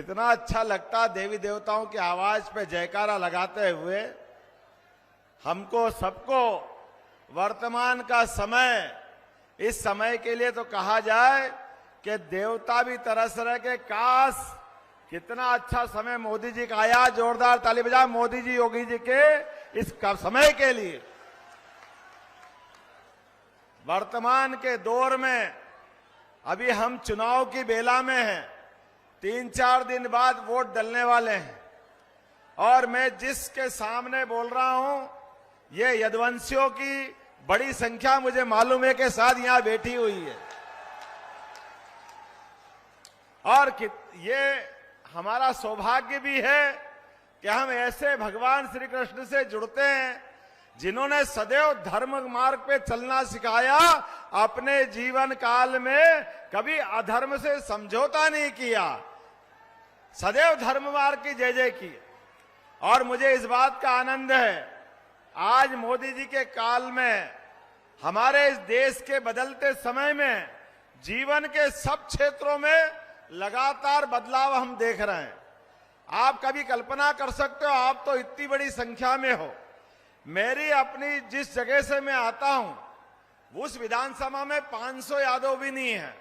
इतना अच्छा लगता देवी देवताओं की आवाज पे जयकारा लगाते हुए। हमको सबको वर्तमान का समय, इस समय के लिए तो कहा जाए कि देवता भी तरस रहे के काश कितना अच्छा समय मोदी जी का आया। जोरदार ताली बजा मोदी जी, योगी जी के इस समय के लिए। वर्तमान के दौर में अभी हम चुनाव की बेला में हैं, 3-4 दिन बाद वोट डलने वाले हैं और मैं जिसके सामने बोल रहा हूं ये यदुवंशियों की बड़ी संख्या मुझे मालूम है के साथ यहां बैठी हुई है। और ये हमारा सौभाग्य भी है कि हम ऐसे भगवान श्री कृष्ण से जुड़ते हैं जिन्होंने सदैव धर्म मार्ग पे चलना सिखाया। अपने जीवन काल में कभी अधर्म से समझौता नहीं किया, सदैव धर्म मार्ग की जय जय की। और मुझे इस बात का आनंद है आज मोदी जी के काल में हमारे इस देश के बदलते समय में जीवन के सब क्षेत्रों में लगातार बदलाव हम देख रहे हैं। आप कभी कल्पना कर सकते हो, आप तो इतनी बड़ी संख्या में हो। मेरी अपनी जिस जगह से मैं आता हूं उस विधानसभा में 500 यादव भी नहीं है,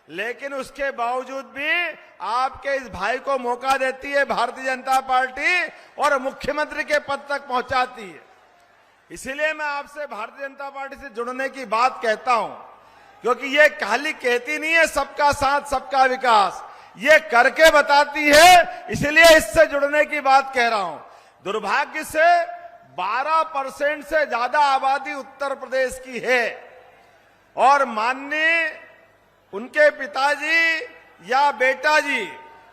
लेकिन उसके बावजूद भी आपके इस भाई को मौका देती है भारतीय जनता पार्टी और मुख्यमंत्री के पद तक पहुंचाती है। इसीलिए मैं आपसे भारतीय जनता पार्टी से जुड़ने की बात कहता हूं, क्योंकि ये खाली कहती नहीं है सबका साथ सबका विकास, ये करके बताती है। इसलिए इससे जुड़ने की बात कह रहा हूं। दुर्भाग्य से 12% से ज्यादा आबादी उत्तर प्रदेश की है और माननीय उनके पिताजी या बेटा जी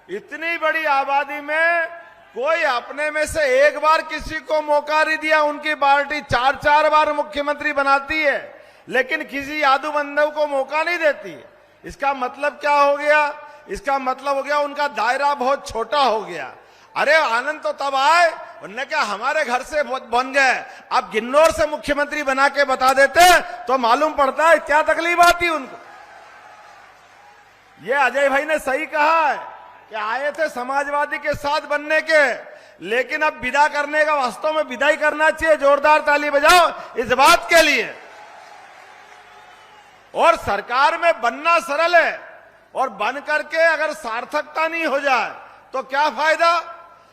इतनी बड़ी आबादी में कोई अपने में से एक बार किसी को मौका नहीं दिया। उनकी पार्टी 4-4 बार मुख्यमंत्री बनाती है लेकिन किसी यादव बंधु को मौका नहीं देती। इसका मतलब क्या हो गया? इसका मतलब हो गया उनका दायरा बहुत छोटा हो गया। अरे आनंद तो तब आए उन्होंने क्या हमारे घर से बन गए, अब गिन्नौर से मुख्यमंत्री बना के बता देते तो मालूम पड़ता है क्या तकलीफ आती उनको। ये अजय भाई ने सही कहा है कि आए थे समाजवादी के साथ बनने के, लेकिन अब विदा करने का वास्तव में विदाई करना चाहिए। जोरदार ताली बजाओ इस बात के लिए। और सरकार में बनना सरल है और बन करके अगर सार्थकता नहीं हो जाए तो क्या फायदा।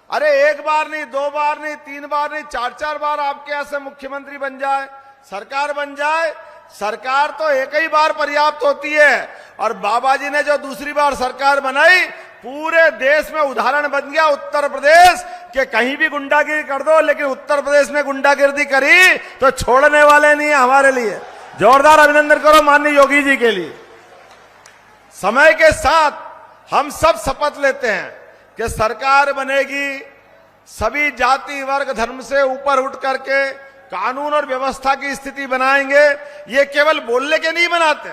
अरे एक बार नहीं, 2 बार नहीं, 3 बार नहीं, 4-4 बार आपके यहां से मुख्यमंत्री बन जाए, सरकार बन जाए। सरकार तो एक ही बार पर्याप्त होती है और बाबा जी ने जो दूसरी बार सरकार बनाई पूरे देश में उदाहरण बन गया उत्तर प्रदेश के। कहीं भी गुंडागिरी कर दो लेकिन उत्तर प्रदेश में गुंडागिरी करी तो छोड़ने वाले नहीं है हमारे लिए। जोरदार अभिनंदन करो माननीय योगी जी के लिए। समय के साथ हम सब शपथ लेते हैं कि सरकार बनेगी, सभी जाति वर्ग धर्म से ऊपर उठ करके कानून और व्यवस्था की स्थिति बनाएंगे। ये केवल बोलने के नहीं बनाते,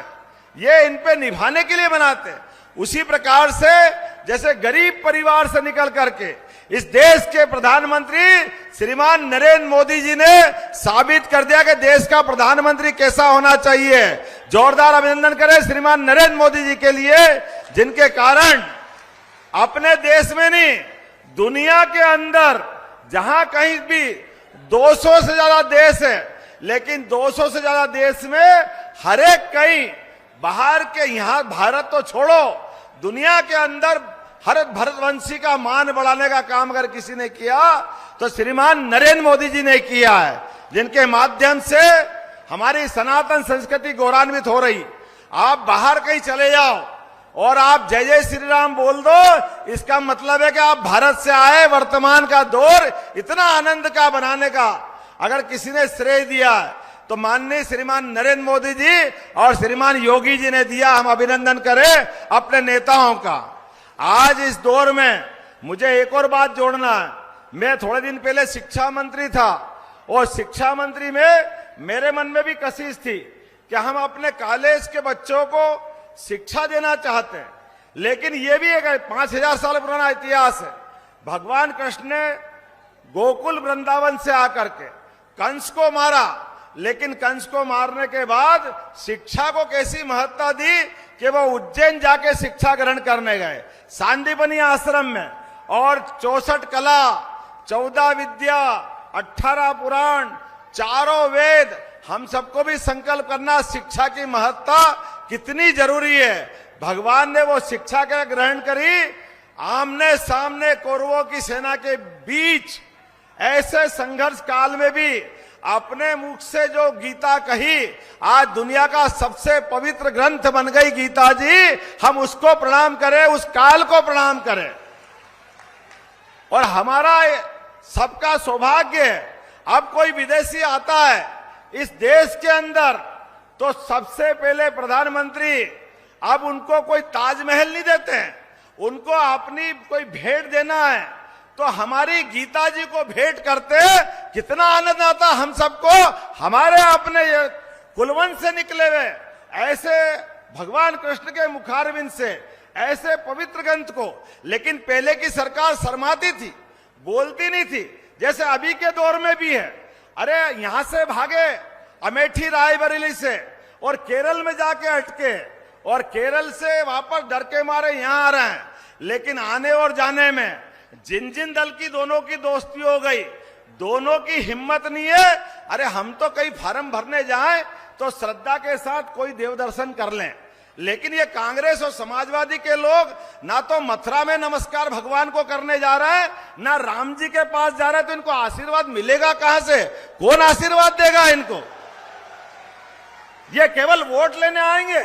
ये इन पे निभाने के लिए बनाते। उसी प्रकार से जैसे गरीब परिवार से निकल करके इस देश के प्रधानमंत्री श्रीमान नरेंद्र मोदी जी ने साबित कर दिया कि देश का प्रधानमंत्री कैसा होना चाहिए। जोरदार अभिनंदन करें श्रीमान नरेंद्र मोदी जी के लिए, जिनके कारण अपने देश में नहीं दुनिया के अंदर जहां कहीं भी 200 से ज्यादा देश है, लेकिन 200 से ज्यादा देश में हर एक कहीं बाहर के, यहां भारत तो छोड़ो, दुनिया के अंदर हर भारतवंशी का मान बढ़ाने का काम अगर किसी ने किया तो श्रीमान नरेंद्र मोदी जी ने किया है, जिनके माध्यम से हमारी सनातन संस्कृति गौरवान्वित हो रही। आप बाहर कहीं चले जाओ और आप जय जय श्री राम बोल दो, इसका मतलब है कि आप भारत से आए। वर्तमान का दौर इतना आनंद का बनाने का अगर किसी ने श्रेय दिया तो माननीय श्रीमान नरेंद्र मोदी जी और श्रीमान योगी जी ने दिया। हम अभिनंदन करें अपने नेताओं का। आज इस दौर में मुझे एक और बात जोड़ना है। मैं थोड़े दिन पहले शिक्षा मंत्री था और शिक्षा मंत्री में मेरे मन में भी कशिश थी कि हम अपने कॉलेज के बच्चों को शिक्षा देना चाहते हैं, लेकिन ये भी एक 5000 साल पुराना इतिहास है। भगवान कृष्ण ने गोकुल वृंदावन से आकर के कंस को मारा, लेकिन कंस को मारने के बाद शिक्षा को कैसी महत्ता दी कि वो उज्जैन जाके शिक्षा ग्रहण करने गए, सांदीपनी आश्रम में, और 64 कला, 14 विद्या, 18 पुराण, 4 वेद। हम सबको भी संकल्प करना, शिक्षा की महत्ता कितनी जरूरी है। भगवान ने वो शिक्षा का ग्रहण करी, आमने सामने कौरवों की सेना के बीच ऐसे संघर्ष काल में भी अपने मुख से जो गीता कही, आज दुनिया का सबसे पवित्र ग्रंथ बन गई गीता जी। हम उसको प्रणाम करें, उस काल को प्रणाम करें। और हमारा सबका सौभाग्य है, अब कोई विदेशी आता है इस देश के अंदर तो सबसे पहले प्रधानमंत्री अब उनको कोई ताजमहल नहीं देते हैं, उनको अपनी कोई भेंट देना है तो हमारी गीता जी को भेंट करते, कितना आनंद आता हम सबको। हमारे अपने कुलवंश से निकले हुए ऐसे भगवान कृष्ण के मुखारविंद से ऐसे पवित्र ग्रंथ को, लेकिन पहले की सरकार शर्माती थी, बोलती नहीं थी, जैसे अभी के दौर में भी है। अरे यहां से भागे अमेठी रायबरेली से और केरल में जाके अटके, और केरल से वापस डर के मारे यहां आ रहे हैं। लेकिन आने और जाने में जिन जिन दल की दोनों की दोस्ती हो गई, दोनों की हिम्मत नहीं है। अरे हम तो कई फार्म भरने जाएं तो श्रद्धा के साथ कोई देव दर्शन कर लें, लेकिन ये कांग्रेस और समाजवादी के लोग ना तो मथुरा में नमस्कार भगवान को करने जा रहे हैं, ना राम जी के पास जा रहे हैं, तो इनको आशीर्वाद मिलेगा कहां से? कौन आशीर्वाद देगा इनको? ये केवल वोट लेने आएंगे,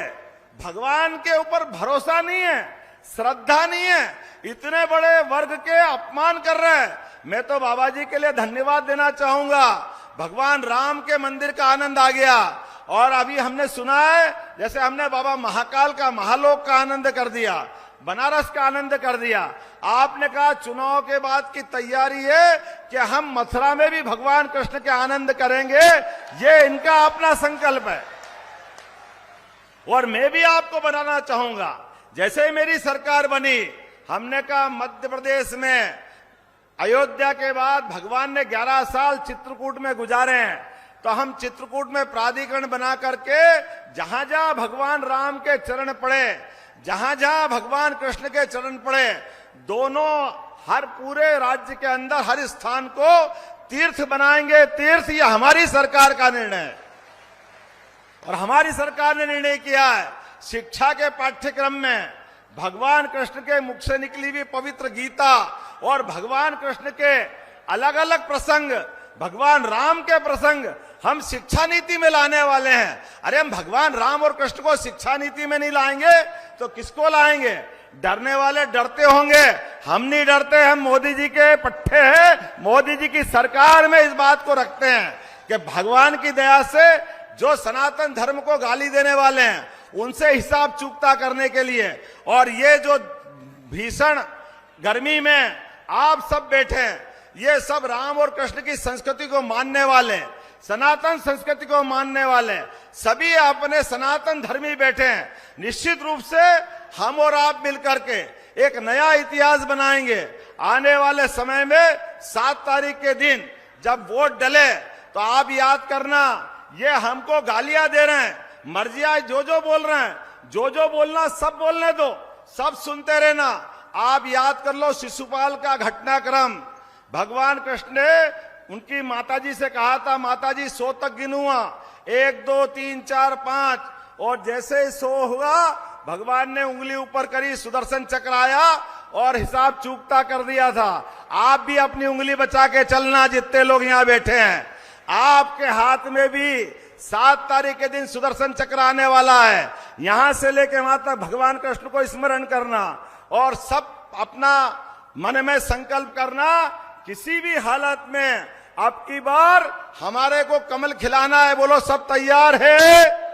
भगवान के ऊपर भरोसा नहीं है, श्रद्धा नहीं है, इतने बड़े वर्ग के अपमान कर रहे हैं। मैं तो बाबा जी के लिए धन्यवाद देना चाहूंगा, भगवान राम के मंदिर का आनंद आ गया। और अभी हमने सुना है, जैसे हमने बाबा महाकाल का, महालोक का आनंद कर दिया, बनारस का आनंद कर दिया। आपने कहा चुनाव के बाद की तैयारी है कि हम मथुरा में भी भगवान कृष्ण के आनंद करेंगे, ये इनका अपना संकल्प है। और मैं भी आपको बनाना चाहूंगा, जैसे ही मेरी सरकार बनी, हमने कहा मध्य प्रदेश में अयोध्या के बाद भगवान ने 11 साल चित्रकूट में गुजारे हैं, तो हम चित्रकूट में प्राधिकरण बना करके जहां जहां भगवान राम के चरण पड़े, जहां जहां भगवान कृष्ण के चरण पड़े, दोनों हर पूरे राज्य के अंदर हर स्थान को तीर्थ बनाएंगे। तीर्थ ये हमारी सरकार का निर्णय है, और हमारी सरकार ने निर्णय किया है शिक्षा के पाठ्यक्रम में भगवान कृष्ण के मुख से निकली हुई पवित्र गीता और भगवान कृष्ण के अलग अलग प्रसंग, भगवान राम के प्रसंग हम शिक्षा नीति में लाने वाले हैं। अरे हम भगवान राम और कृष्ण को शिक्षा नीति में नहीं लाएंगे तो किसको लाएंगे? डरने वाले डरते होंगे, हम नहीं डरते, हम मोदी जी के पट्टे हैं। मोदी जी की सरकार में इस बात को रखते हैं कि भगवान की दया से जो सनातन धर्म को गाली देने वाले हैं उनसे हिसाब चुकता करने के लिए, और ये जो भीषण गर्मी में आप सब बैठे हैं, ये सब राम और कृष्ण की संस्कृति को मानने वाले, सनातन संस्कृति को मानने वाले सभी अपने सनातन धर्मी बैठे हैं। निश्चित रूप से हम और आप मिलकर के एक नया इतिहास बनाएंगे। आने वाले समय में 7 तारीख के दिन जब वोट डले तो आप याद करना, ये हमको गालियां दे रहे हैं, मर्जियां जो जो बोल रहे हैं, जो जो बोलना सब बोलने दो, सब सुनते रहना। आप याद कर लो शिशुपाल का घटनाक्रम, भगवान कृष्ण ने उनकी माताजी से कहा था, माताजी 100 तक गिनूंगा, 1 2 3 4 5, और जैसे ही 100 हुआ भगवान ने उंगली ऊपर करी, सुदर्शन चक्र आया और हिसाब चूकता कर दिया था। आप भी अपनी उंगली बचा के चलना, जितने लोग यहाँ बैठे हैं, आपके हाथ में भी 7 तारीख के दिन सुदर्शन चक्र आने वाला है। यहां से लेके वहां तक भगवान कृष्ण को स्मरण करना और सब अपना मन में संकल्प करना, किसी भी हालत में अब की बार हमारे को कमल खिलाना है। बोलो सब तैयार है?